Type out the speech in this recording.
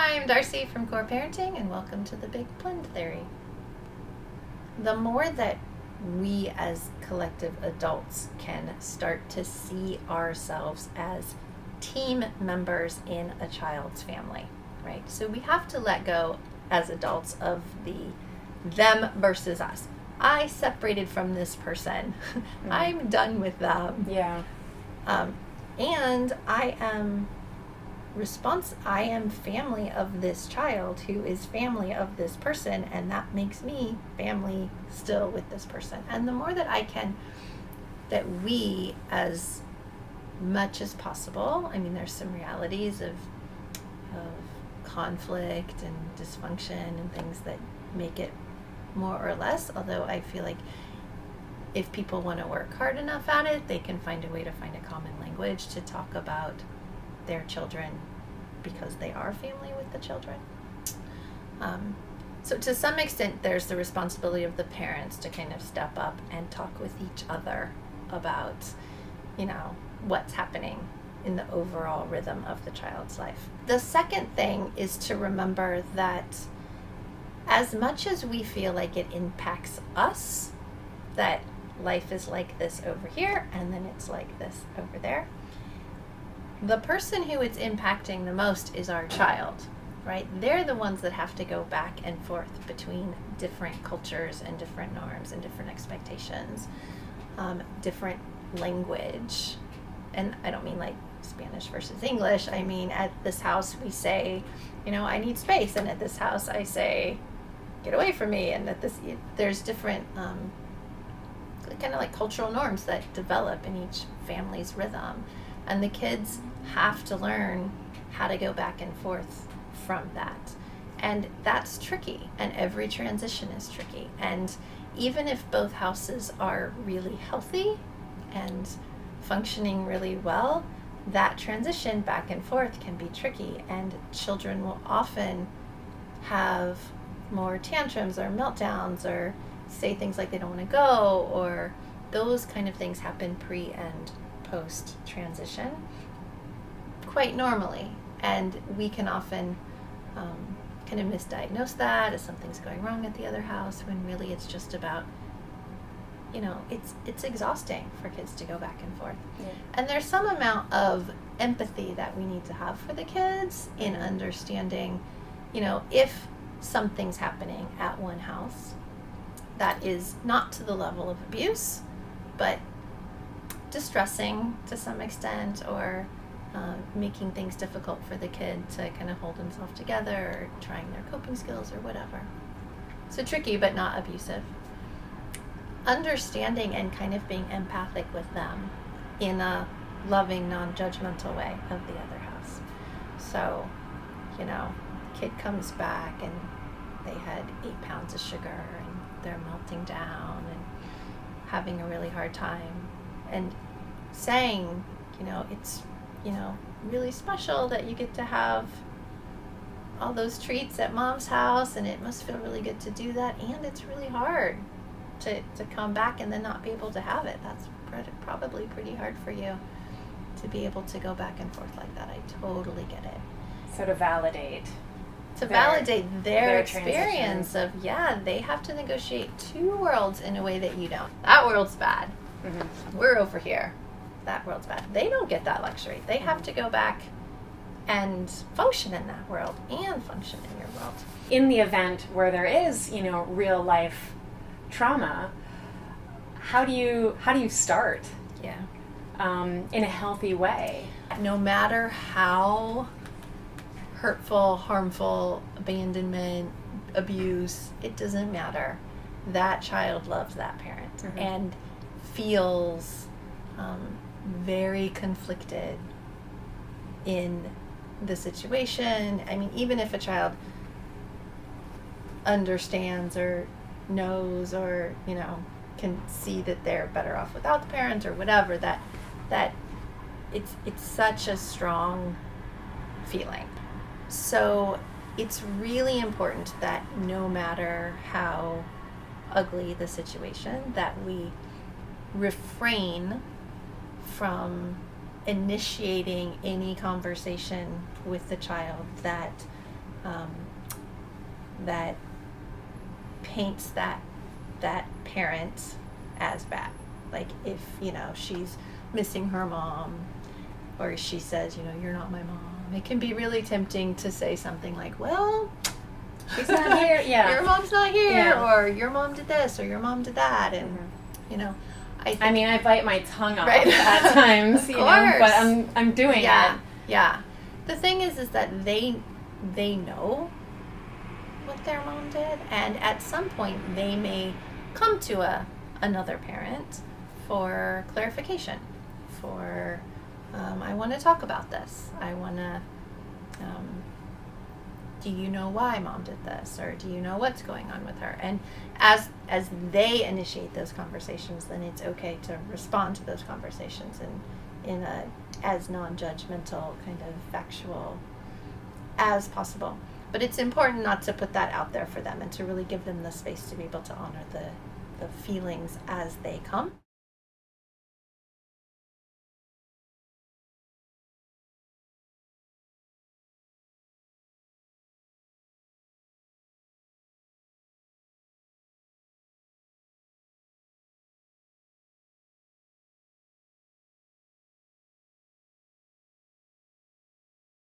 Hi, I'm Darci from Core Parenting, and welcome to the Big Blend Theory. The more that we as collective adults can start to see ourselves as team members in a child's family, right? So we have to let go as adults of the them versus us. I separated from this person. I'm done with them. Yeah. And I am family of this child who is family of this person, and that makes me family still with this person. And the more that we, as much as possible, I mean, there's some realities of conflict and dysfunction and things that make it more or less, although I feel like if people want to work hard enough at it, they can find a way to find a common language to talk about their children because they are family with the children. So to some extent, there's the responsibility of the parents to kind of step up and talk with each other about, what's happening in the overall rhythm of the child's life. The second thing is to remember that as much as we feel like it impacts us, that life is like this over here and then it's like this over there, the person who it's impacting the most is our child, right? They're the ones that have to go back and forth between different cultures and different norms and different expectations, different language. And I don't mean like Spanish versus English. I mean, at this house we say, I need space. And at this house I say, get away from me. And there's different kind of like cultural norms that develop in each family's rhythm. And the kids have to learn how to go back and forth from that. And that's tricky. And every transition is tricky. And even if both houses are really healthy and functioning really well, that transition back and forth can be tricky. And children will often have more tantrums or meltdowns or say things like they don't want to go, or those kind of things happen pre and post transition quite normally, and we can often kind of misdiagnose that as something's going wrong at the other house, when really it's just about it's exhausting for kids to go back and forth. Yeah. And there's some amount of empathy that we need to have for the kids in understanding if something's happening at one house that is not to the level of abuse but distressing to some extent, or making things difficult for the kid to kind of hold himself together, or trying their coping skills or whatever. So tricky but not abusive. Understanding and kind of being empathic with them in a loving, non-judgmental way of the other house. So, kid comes back and they had 8 pounds of sugar and they're melting down and having a really hard time, and saying, it's, really special that you get to have all those treats at mom's house, and it must feel really good to do that, and it's really hard to come back and then not be able to have it. That's probably pretty hard for you to be able to go back and forth like that. I totally get it. So to validate their experience of, they have to negotiate 2 worlds in a way that you don't. That world's bad. Mm-hmm. We're over here. That world's bad. They don't get that luxury. They have to go back and function in that world and function in your world. In the event where there is, real life trauma, how do you start? Yeah. In a healthy way? No matter how hurtful, harmful, abandonment, abuse, it doesn't matter. That child loves that parent, mm-hmm. and feels very conflicted in the situation. I mean, even if a child understands or knows or, can see that they're better off without the parent or whatever, that it's such a strong feeling. So it's really important that no matter how ugly the situation, that we refrain from initiating any conversation with the child that that paints that parent as bad. Like if, she's missing her mom, or she says, you're not my mom, it can be really tempting to say something like, well, she's not here. Yeah. Your mom's not here, Yeah. or your mom did this, or your mom did that, and I bite my tongue off right. at times, but I'm doing it. Yeah. The thing is that they know what their mom did, and at some point they may come to another parent for clarification, for I want to talk about this. I want to. Do you know why mom did this, or do you know what's going on with her? And as they initiate those conversations, then it's okay to respond to those conversations in a as non-judgmental, kind of factual as possible. But it's important not to put that out there for them, and to really give them the space to be able to honor the feelings as they come.